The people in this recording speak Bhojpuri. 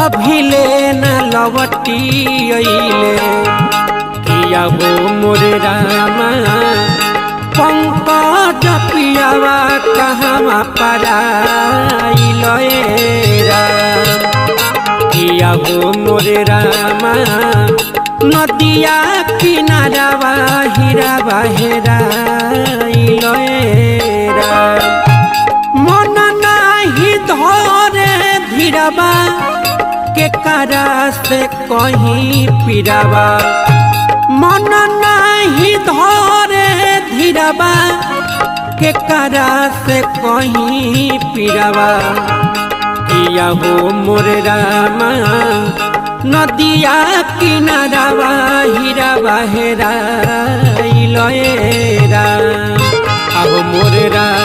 अभिले न लवटी अइले किया हो मोरे रामा पंकज पियावा कहवा पराइले किया हो मोरे रामा नदिया किनारावा हीरावा हेराइले मन नाही धरे धीरावा के करा से कहीं पिरावा मन नहीं धरे धीरावा के करा से कहीं पिरावा किया हो मोरे रामा नदिया किनारावा हीरावा हेराइले आहो मोरे रामा।